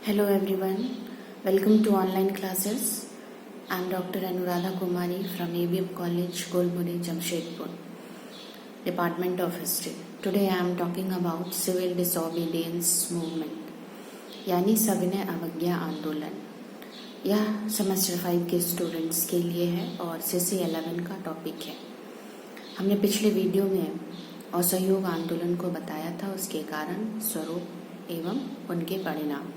Hello everyone, welcome to online classes. I am Dr. Anuradha Kumari from ABM College, Golpuri, Jamshedpur, Department of History. Today I am talking about Civil Disobedience Movement, यानी सविनय अवज्ञा आंदोलन. यह semester 5 के students के लिए है और CC 11 का टॉपिक है. हमने पिछले वीडियो में असहयोग आंदोलन को बताया था, उसके कारण, स्वरूप एवं उनके परिणाम.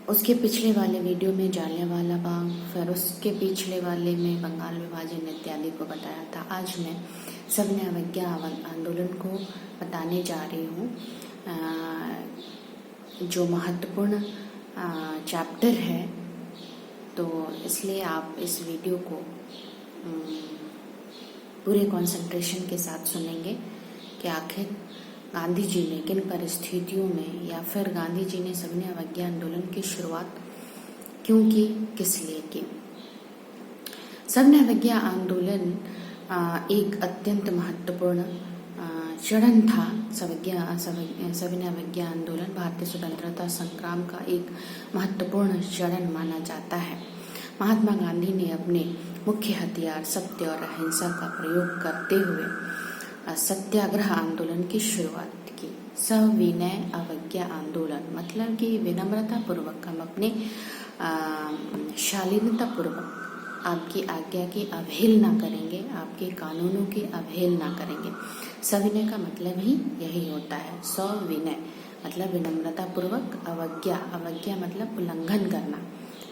उसके पिछले वाले वीडियो में जालियांवाला बाग, फिर उसके पिछले वाले में बंगाल विभाजन इत्यादि को बताया था. आज मैं सविनय अवज्ञा आंदोलन को बताने जा रही हूँ, जो महत्वपूर्ण चैप्टर है. तो इसलिए आप इस वीडियो को पूरे कंसंट्रेशन के साथ सुनेंगे कि आखिर गांधी जी ने किन परिस्थितियों में या फिर गांधी जी ने सविनय अवज्ञा आंदोलन की शुरुआत क्यों की, किस लिए की. सविनय अवज्ञा आंदोलन एक अत्यंत महत्वपूर्ण चरण था. सविनय अवज्ञा आंदोलन भारतीय स्वतंत्रता संग्राम का एक महत्वपूर्ण चरण माना जाता है. महात्मा गांधी ने अपने मुख्य हथियार सत्य और अहिंसा का प्रयोग करते हुए सत्याग्रह आंदोलन की शुरुआत की. सविनय अवज्ञा आंदोलन मतलब कि विनम्रता पूर्वक हम अपने शालीनता पूर्वक आपकी आज्ञा की अवहेलना करेंगे, आपके कानूनों की अवहेलना करेंगे. सविनय का मतलब ही यही होता है. सविनय मतलब विनम्रता पूर्वक, अवज्ञा मतलब उल्लंघन करना,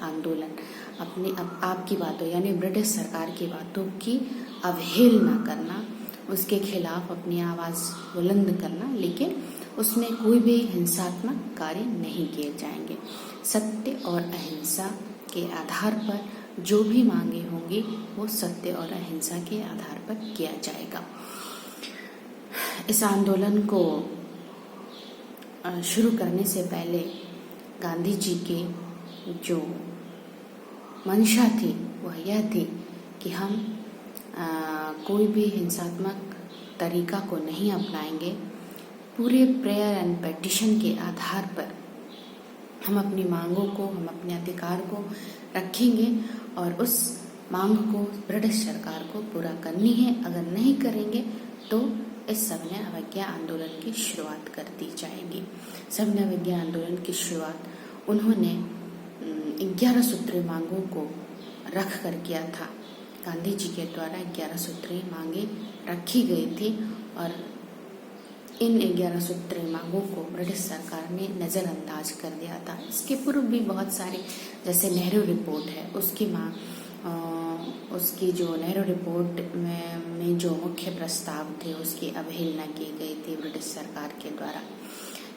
आंदोलन अपनी आपकी बातों यानी ब्रिटिश सरकार की बातों की अवहेलना करना, उसके खिलाफ अपनी आवाज़ बुलंद करना, लेकिन उसमें कोई भी हिंसात्मक कार्य नहीं किए जाएंगे. सत्य और अहिंसा के आधार पर जो भी मांगे होंगी वो सत्य और अहिंसा के आधार पर किया जाएगा. इस आंदोलन को शुरू करने से पहले गांधी जी की जो मंशा थी वह यह थी कि हम कोई भी हिंसात्मक तरीका को नहीं अपनाएंगे. पूरे प्रेयर एंड पेटिशन के आधार पर हम अपनी मांगों को, हम अपने अधिकार को रखेंगे और उस मांग को ब्रिटिश सरकार को पूरा करनी है. अगर नहीं करेंगे तो इस सविनय अवज्ञा आंदोलन की शुरुआत कर दी जाएगी. सविनय अवज्ञा आंदोलन की शुरुआत उन्होंने 11 सूत्रीय मांगों को रख कर किया था. गांधी जी के द्वारा 11 सूत्रीय मांगे रखी गई थी और इन 11 सूत्रीय मांगों को ब्रिटिश सरकार ने नज़रअंदाज कर दिया था. इसके पूर्व भी बहुत सारे, जैसे नेहरू रिपोर्ट है, उसकी जो नेहरू रिपोर्ट में जो मुख्य प्रस्ताव थे उसकी अवहेलना की गई थी ब्रिटिश सरकार के द्वारा.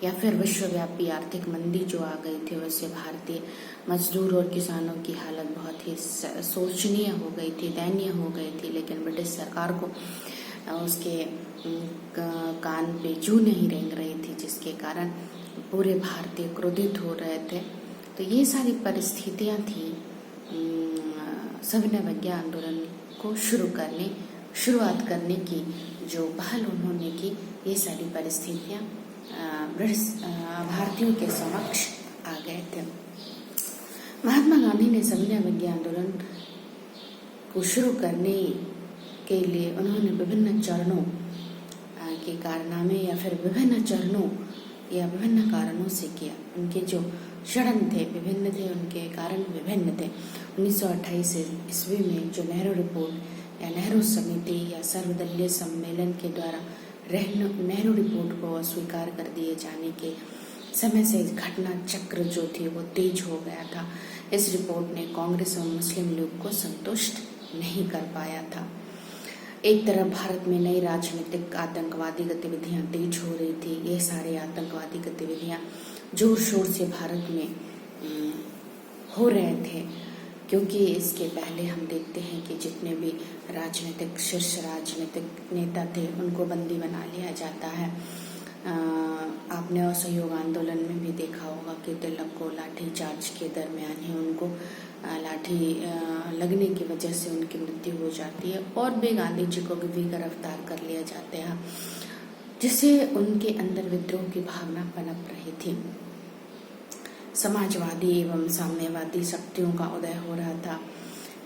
या फिर विश्वव्यापी आर्थिक मंदी जो आ गई थी, वैसे भारतीय मजदूर और किसानों की हालत बहुत ही शोचनीय हो गई थी, दयनीय हो गई थी, लेकिन ब्रिटिश सरकार को उसके कान पे जू नहीं रेंग रही थी, जिसके कारण पूरे भारतीय क्रोधित हो रहे थे. तो ये सारी परिस्थितियां थी सविनय अवज्ञा आंदोलन को शुरुआत करने की जो पहल उन्होंने की. ये सारी परिस्थितियां भारतीयों के समक्ष आ गए थे. महात्मा गांधी ने सविनय अवज्ञा आंदोलन को शुरू करने के लिए उन्होंने विभिन्न चरणों के कारनामे या फिर विभिन्न चरणों या विभिन्न कारणों से किया. उनके जो चरण थे विभिन्न थे, उनके कारण विभिन्न थे. 1928 ईस्वी में जो नेहरू रिपोर्ट या नेहरू समिति या सर्वदलीय सम्मेलन के द्वारा नेहरू रिपोर्ट को अस्वीकार कर दिए जाने के समय से घटना चक्र जो थी वो तेज हो गया था. इस रिपोर्ट ने कांग्रेस और मुस्लिम लीग को संतुष्ट नहीं कर पाया था. एक तरफ भारत में नई राजनीतिक आतंकवादी गतिविधियां तेज हो रही थी. ये सारे आतंकवादी गतिविधियां जोर शोर से भारत में हो रहे थे, क्योंकि इसके पहले हम देखते हैं कि जितने भी शीर्ष राजनीतिक नेता थे उनको बंदी बना लिया जाता है. आपने असहयोग आंदोलन में भी देखा होगा कि तिलक को लाठी चार्ज के दरमियान ही उनको लाठी लगने की वजह से उनकी मृत्यु हो जाती है, और भी गांधी जी को भी गिरफ्तार कर लिया जाते हैं, जिससे उनके अंदर विद्रोह की भावना पनप रही थी. समाजवादी एवं साम्यवादी शक्तियों का उदय हो रहा था।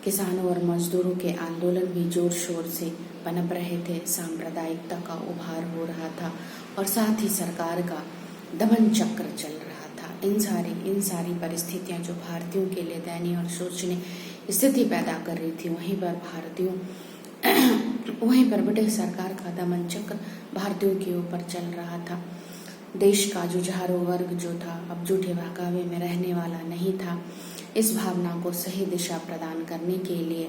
किसानों और मजदूरों के आंदोलन भी जोर शोर से पनप रहे थे। सांप्रदायिकता का उभार हो रहा था और साथ ही सरकार का दमन चक्र चल रहा था। इन सारी परिस्थितियां जो भारतीयों के लिए दयनीय और शोचनीय स्थिति पैदा कर रही थी, वहीं पर ब्रिटिश सरकार का दमन चक्र भारतीयों के ऊपर चल रहा था। देश का जुझारू वर्ग जो था अब झूठे बहकावे में रहने वाला नहीं था। इस भावना को सही दिशा प्रदान करने के लिए,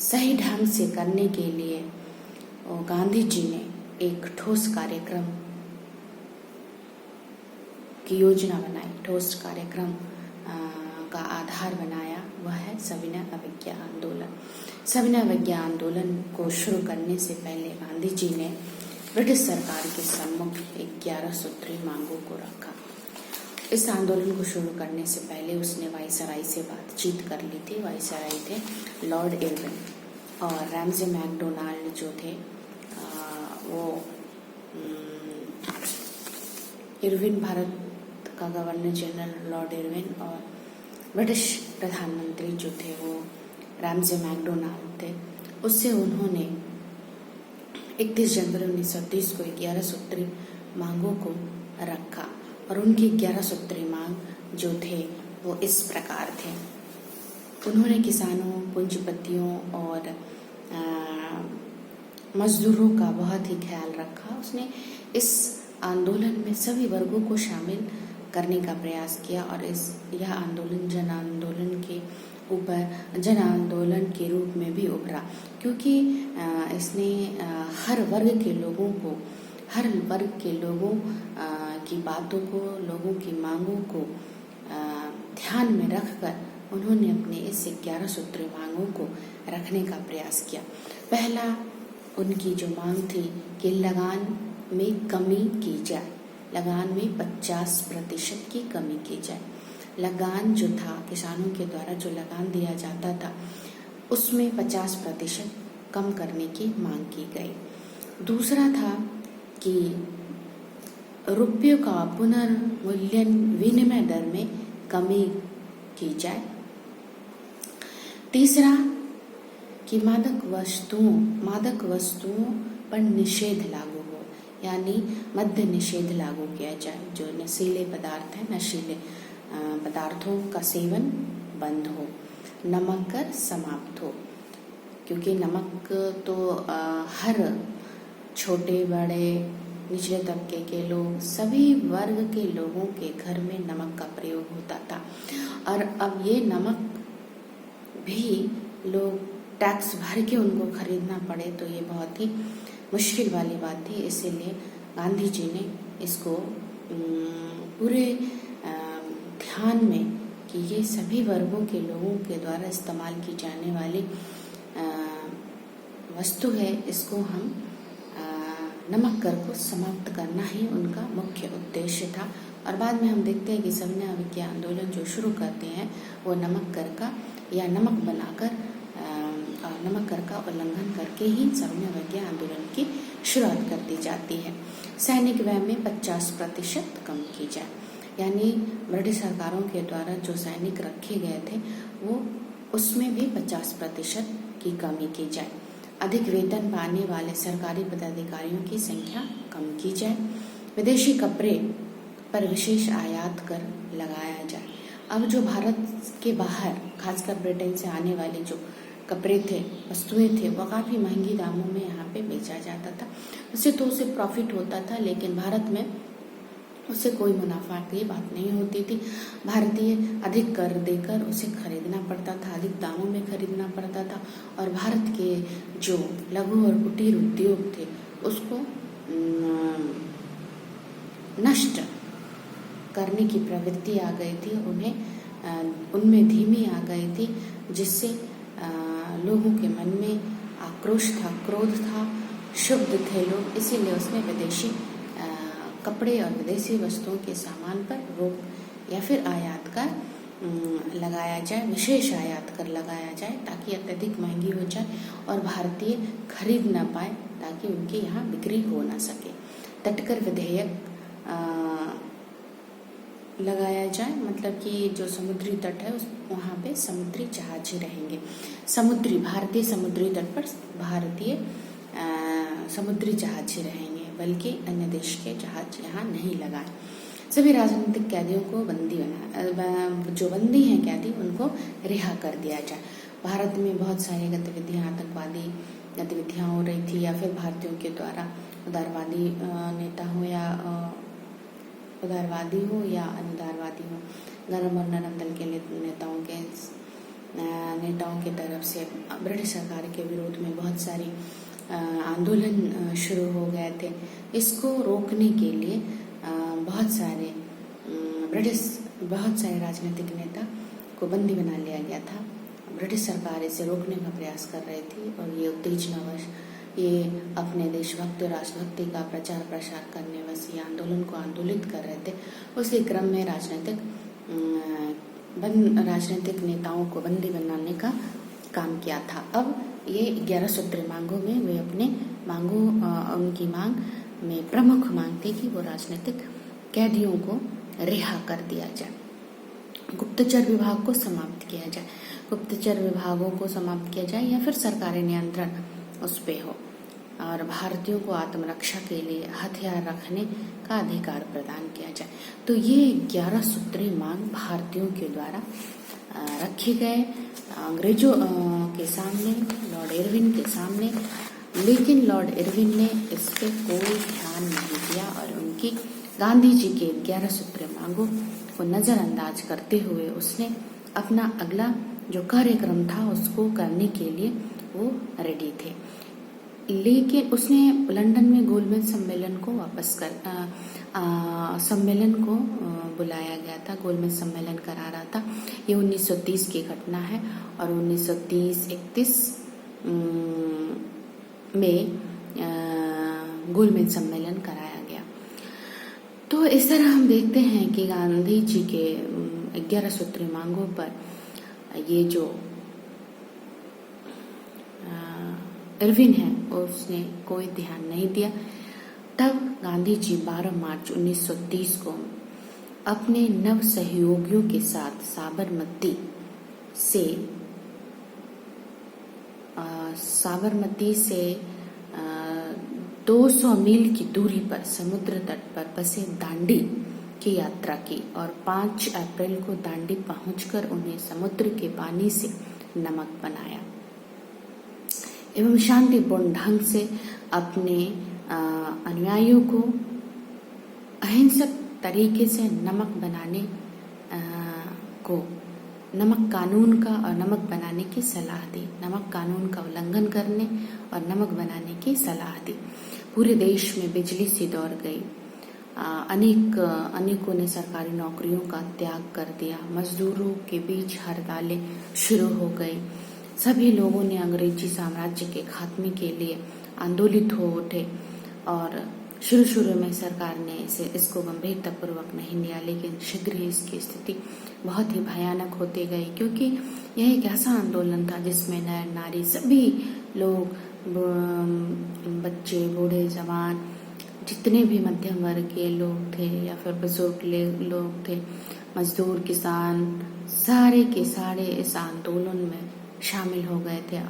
सही ढंग से करने के लिए गांधी जी ने एक ठोस कार्यक्रम की योजना बनाई, ठोस कार्यक्रम का आधार बनाया। वह है सविनय अवज्ञा आंदोलन। सविनय अवज्ञा आंदोलन को शुरू करने से पहले गांधी जी ने ब्रिटिश सरकार के सम्मुख 11 सूत्री मांगों को रखा। इस आंदोलन को शुरू करने से पहले उसने वायसराय से बातचीत कर ली थी। वायसराय थे लॉर्ड इरविन और रैमजे मैकडोनाल्ड जो थे वो इरविन, भारत का गवर्नर जनरल लॉर्ड इरविन, और ब्रिटिश प्रधानमंत्री जो थे वो रैमजे मैकडोनाल्ड थे। उससे उन्होंने 31 जनवरी 1930 को 11 सूत्री मांगों को रखा और उनकी 11 सूत्री मांग जो थे वो इस प्रकार थे। उन्होंने किसानों, पूंजीपतियों और मजदूरों का बहुत ही ख्याल रखा। उसने इस आंदोलन में सभी वर्गों को शामिल करने का प्रयास किया और यह आंदोलन जन आंदोलन के रूप में भी उभरा, क्योंकि इसने हर वर्ग के लोगों की बातों को, लोगों की मांगों को ध्यान में रखकर उन्होंने अपने इस 11 सूत्री मांगों को रखने का प्रयास किया। पहला उनकी जो मांग थी कि लगान में कमी की जाए, लगान में 50% की कमी की जाए। लगान जो था, किसानों के द्वारा जो लगान दिया जाता था उसमें 50% कम करने की मांग की गई। दूसरा था कि रुपयों का पुनर्मूल्यन विनिमय दर में कमी की जाए। तीसरा कि मादक वस्तुओं पर निषेध लागू हो, यानी मद्य निषेध लागू किया जाए। जो नशीले पदार्थ हैं, नशीले पदार्थों का सेवन बंद हो। नमक कर समाप्त हो, क्योंकि नमक तो हर छोटे बड़े निचले तबके के लोग, सभी वर्ग के लोगों के घर में नमक का प्रयोग होता था। और अब ये नमक भी लोग टैक्स भर के उनको खरीदना पड़े तो ये बहुत ही मुश्किल वाली बात थी। इसीलिए गांधी जी ने इसको पूरे ध्यान में कि ये सभी वर्गों के लोगों के द्वारा इस्तेमाल की जाने वाली वस्तु है, इसको हम नमक कर को समाप्त करना ही उनका मुख्य उद्देश्य था। और बाद में हम देखते हैं कि सविनय अवज्ञा आंदोलन जो शुरू करते हैं वो नमक कर का या नमक बनाकर नमक कर का उल्लंघन करके ही सविनय अवज्ञा आंदोलन की शुरुआत कर दी जाती है। सैनिक व्यय में 50% कम की जाए, यानी ब्रिटिश सरकारों के द्वारा जो सैनिक रखे गए थे वो उसमें भी 50% की कमी की जाए। अधिक वेतन पाने वाले सरकारी पदाधिकारियों की संख्या कम की जाए। विदेशी कपड़े पर विशेष आयात कर लगाया जाए। अब जो भारत के बाहर खासकर ब्रिटेन से आने वाले जो कपड़े थे, वस्तुएं थे, वो काफ़ी महंगी दामों में यहाँ पे बेचा जाता था। उससे तो उसे प्रॉफिट होता था, लेकिन भारत में उससे कोई मुनाफा की बात नहीं होती थी। भारतीय अधिक कर देकर उसे खरीदना पड़ता था, अधिक दामों में खरीदना पड़ता था। और भारत के जो लघु और कुटीर उद्योग थे उसको नष्ट करने की प्रवृत्ति आ गई थी, उनमें धीमी आ गई थी, जिससे लोगों के मन में आक्रोश था, क्रोध था, क्षुब्ध थे लोग। इसीलिए उसमें विदेशी कपड़े और विदेशी वस्तुओं के सामान पर रोक या फिर आयात कर लगाया जाए, विशेष आयात कर लगाया जाए, ताकि अत्यधिक महंगी हो जाए और भारतीय खरीद ना पाए, ताकि उनके यहाँ बिक्री हो ना सके। तटकर विधेयक लगाया जाए, मतलब कि जो समुद्री तट है उस वहाँ पे समुद्री जहाज ही रहेंगे। भारतीय समुद्री तट पर भारतीय समुद्री जहाज ही रहेंगे, बल्कि अन्य देश के जहाज यहाँ नहीं लगाए। सभी राजनीतिक कैदियों को जो बंदी हैं कैदी, उनको रिहा कर दिया जाए। भारत में बहुत सारी गतिविधियाँ, आतंकवादी गतिविधियाँ हो रही थी, या फिर भारतीयों के द्वारा उदारवादी नेता हो या उदारवादी हो या अनुदारवादी हो, गरम और नरम दल के नेताओं के तरफ से ब्रिटिश सरकार के विरोध में बहुत सारी आंदोलन शुरू हो गए थे। इसको रोकने के लिए बहुत सारे राजनीतिक नेता को बंदी बना लिया गया था। ब्रिटिश सरकार इसे रोकने का प्रयास कर रही थी और ये उत्तेजनावश ये अपने देशभक्ति और राष्ट्रभक्ति का प्रचार प्रसार करने वश ये आंदोलन को आंदोलित कर रहे थे। उसी क्रम में राजनीतिक नेताओं को बंदी बनाने का काम किया था। अब ये 11 सूत्री मांगों में वे अपने उनकी मांग में प्रमुख मांग थी कि वो राजनीतिक कैदियों को रिहा कर दिया जाए, गुप्तचर विभाग को समाप्त किया जाए, गुप्तचर विभागों को समाप्त किया जाए या फिर सरकारी नियंत्रण उस पे हो, और भारतीयों को आत्मरक्षा के लिए हथियार रखने का अधिकार प्रदान किया जाए। तो ये 11 सूत्री मांग भारतीयों के द्वारा रखे गए अंग्रेजों के सामने, लॉर्ड इरविन के सामने, लेकिन लॉर्ड इरविन ने इस पे कोई ध्यान नहीं दिया और उनकी गांधी जी के 11 सूत्री मांगों को नजरअंदाज करते हुए उसने अपना अगला जो कार्यक्रम था उसको करने के लिए वो रेडी थे। लेकिन उसने लंदन में गोलमेज सम्मेलन को बुलाया गया था, गोलमेज सम्मेलन करा रहा था। ये 1930 की घटना है और 1930-31 में गोलमेज सम्मेलन कराया गया। तो इस तरह हम देखते हैं कि गांधी जी के 11 सूत्री मांगों पर ये जो इरविन है उसने कोई ध्यान नहीं दिया। तब गांधी जी 12 मार्च 1930 को अपने नव सहयोगियों के साथ साबरमती से 200 मील की दूरी पर समुद्र तट पर बसे दांडी की यात्रा की और 5 अप्रैल को दांडी पहुंचकर उन्हें समुद्र के पानी से नमक बनाया एवं शांतिपूर्ण ढंग से अपने अनुयायियों को अहिंसक तरीके से नमक कानून का और नमक बनाने की सलाह दी, नमक कानून का उल्लंघन करने और नमक बनाने की सलाह दी। पूरे देश में बिजली सी दौड़ गई, अनेकों ने सरकारी नौकरियों का त्याग कर दिया, मजदूरों के बीच हड़तालें शुरू हो गई। सभी लोगों ने अंग्रेजी साम्राज्य के खात्मे के लिए आंदोलित हो उठे और शुरू में सरकार ने इसको गंभीरतापूर्वक नहीं लिया, लेकिन शीघ्र ही इसकी स्थिति बहुत ही भयानक होती गई, क्योंकि यह एक ऐसा आंदोलन था जिसमें नर नारी सभी लोग, बच्चे, बूढ़े, जवान, जितने भी मध्यम वर्ग के लोग थे या फिर बुजुर्ग लोग थे, मजदूर, किसान, सारे के सारे इस आंदोलन में शामिल हो गए थे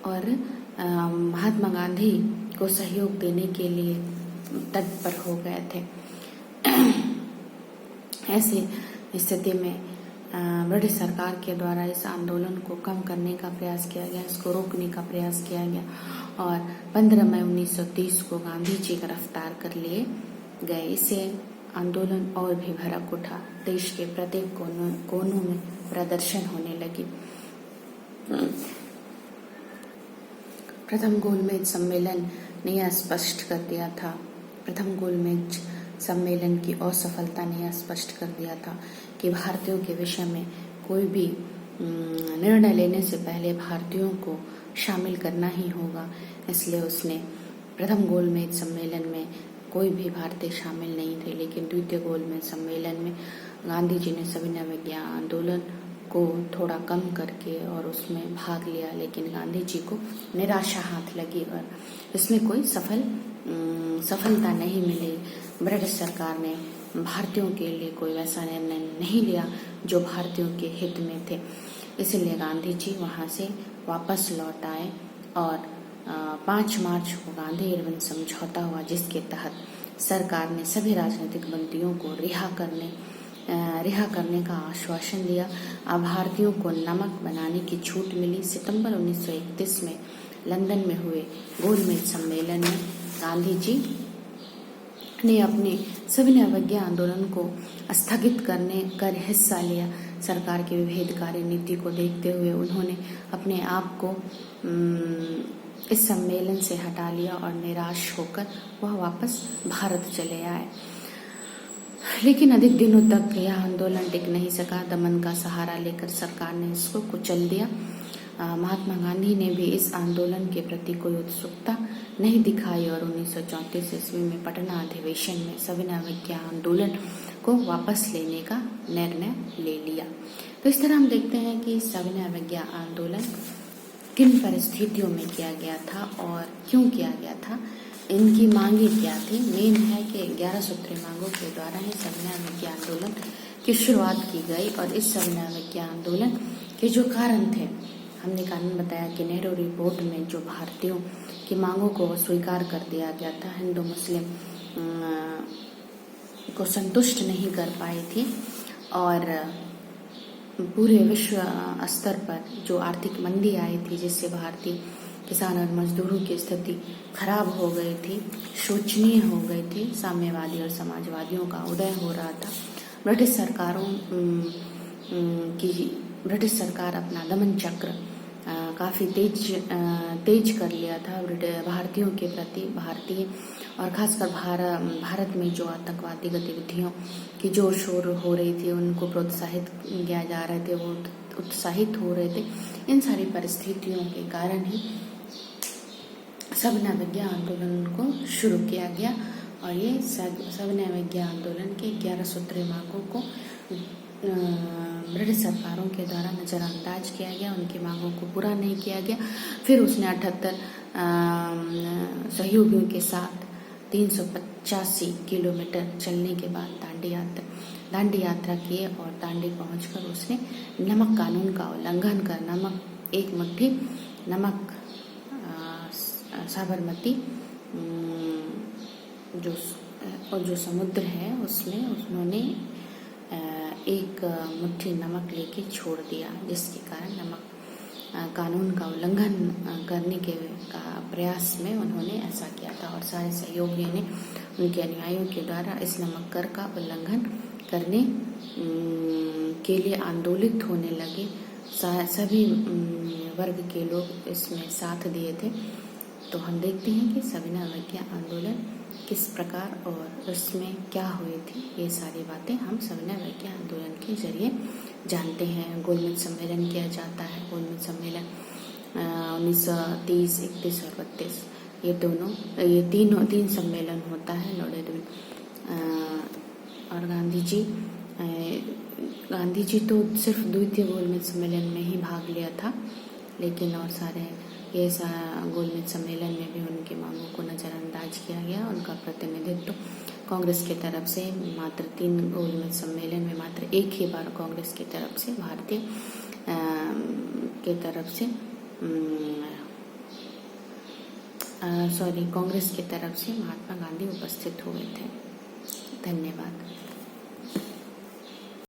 और महात्मा गांधी को सहयोग देने के लिए तत्पर हो गए थे। ऐसी स्थिति में ब्रिटिश सरकार के द्वारा इस आंदोलन को कम करने का प्रयास किया गया, इसको रोकने का प्रयास किया गया और 15 मई 1930 को गांधी जी गिरफ्तार कर लिए गए। इससे आंदोलन और भी भड़क उठा, देश के प्रत्येक कोनों में प्रदर्शन होने लगी। प्रथम गोलमेज सम्मेलन ने यह स्पष्ट कर दिया था, प्रथम गोलमेज सम्मेलन की असफलता ने यह स्पष्ट कर दिया था कि भारतीयों के विषय में कोई भी निर्णय लेने से पहले भारतीयों को शामिल करना ही होगा। इसलिए उसने प्रथम गोलमेज सम्मेलन में कोई भी भारतीय शामिल नहीं थे, लेकिन द्वितीय गोलमेज सम्मेलन में गांधी जी ने सविनय विज्ञान आंदोलन को थोड़ा कम करके और उसमें भाग लिया, लेकिन गांधी जी को निराशा हाथ लगी और इसमें कोई सफल सफलता नहीं मिली। ब्रिटिश सरकार ने भारतीयों के लिए कोई वैसा निर्णय नहीं लिया जो भारतीयों के हित में थे। इसलिए गांधी जी वहाँ से वापस लौट आए और 5 मार्च को गांधी इरविन समझौता हुआ, जिसके तहत सरकार ने सभी राजनीतिक बंदियों को रिहा करने का आश्वासन दिया। अब भारतीयों को नमक बनाने की छूट मिली। सितंबर 1931 में लंदन में हुए गोलमेज सम्मेलन में गांधी जी ने अपने सविनय अवज्ञा आंदोलन को स्थगित कर हिस्सा लिया। सरकार की विभेदकारी नीति को देखते हुए उन्होंने अपने आप को इस सम्मेलन से हटा लिया और निराश होकर वह वापस भारत चले आए। लेकिन अधिक दिनों तक यह आंदोलन टिक नहीं सका। दमन का सहारा लेकर सरकार ने इसको कुचल दिया। महात्मा गांधी ने भी इस आंदोलन के प्रति कोई उत्सुकता नहीं दिखाई और 1934 ईस्वी में पटना अधिवेशन में सविनय अवज्ञा आंदोलन को वापस लेने का निर्णय ले लिया। तो इस तरह हम देखते हैं कि सविनय अवज्ञा आंदोलन किन परिस्थितियों में किया गया था और क्यों किया गया था, इनकी मांगे क्या थी। मेन है कि 11 सूत्री मांगों के द्वारा ही सविनय अवज्ञा आंदोलन की शुरुआत की गई और इस सविनय अवज्ञा आंदोलन के जो कारण थे, हमने कानून बताया कि नेहरू रिपोर्ट में जो भारतीयों की मांगों को स्वीकार कर दिया गया था, हिंदू मुस्लिम को संतुष्ट नहीं कर पाई थी और पूरे विश्व स्तर पर जो आर्थिक मंदी आई थी, जिससे भारतीय किसान और मजदूरों की स्थिति खराब हो गई थी, शोचनीय हो गई थी। साम्यवादी और समाजवादियों का उदय हो रहा था। ब्रिटिश सरकार अपना दमन चक्र काफ़ी तेज कर लिया था भारतीयों के प्रति। भारतीय और खासकर भारत में जो आतंकवादी गतिविधियों की जोर शोर हो रही थी, उनको प्रोत्साहित किया जा रहे थे, वो उत्साहित हो रहे थे। इन सारी परिस्थितियों के कारण ही सविनय अवज्ञा आंदोलन को शुरू किया गया और ये सविनय अवज्ञा आंदोलन के 11 सूत्री मांगों को ब्रिटिश सरकारों के द्वारा नज़रअंदाज किया गया, उनकी मांगों को पूरा नहीं किया गया। फिर उसने 78 सहयोगियों के साथ 385 किलोमीटर चलने के बाद दांडी यात्रा किए और दांडी पहुंचकर उसने नमक कानून का उल्लंघन कर एक मुट्ठी नमक साबरमती जो समुद्र है उसमें उन्होंने एक मुट्ठी नमक लेके छोड़ दिया, जिसके कारण नमक कानून का उल्लंघन करने के प्रयास में उन्होंने ऐसा किया था और सारे सहयोगियों ने उनके अनुयायियों के द्वारा इस नमक कर का उल्लंघन करने के लिए आंदोलित होने लगे। सभी वर्ग के लोग इसमें साथ दिए थे। तो हम देखते हैं कि सविनय अवज्ञा आंदोलन किस प्रकार और उसमें क्या हुई थी, ये सारी बातें हम सविनय अवज्ञा आंदोलन के जरिए जानते हैं। गोलमेज सम्मेलन किया जाता है। गोलमेज सम्मेलन 1930, 31 और 32 ये तीन सम्मेलन होता है। लॉर्ड इरविन और गांधी जी तो सिर्फ द्वितीय गोलमेज सम्मेलन में ही भाग लिया था, लेकिन और सारे गोलमेज सम्मेलन में भी उनकी मांगों को नज़रअंदाज किया गया। उनका प्रतिनिधित्व कांग्रेस की तरफ से मात्र 3 गोलमेज सम्मेलन में मात्र एक ही बार कांग्रेस की तरफ से कांग्रेस की तरफ से महात्मा गांधी उपस्थित हुए थे। धन्यवाद।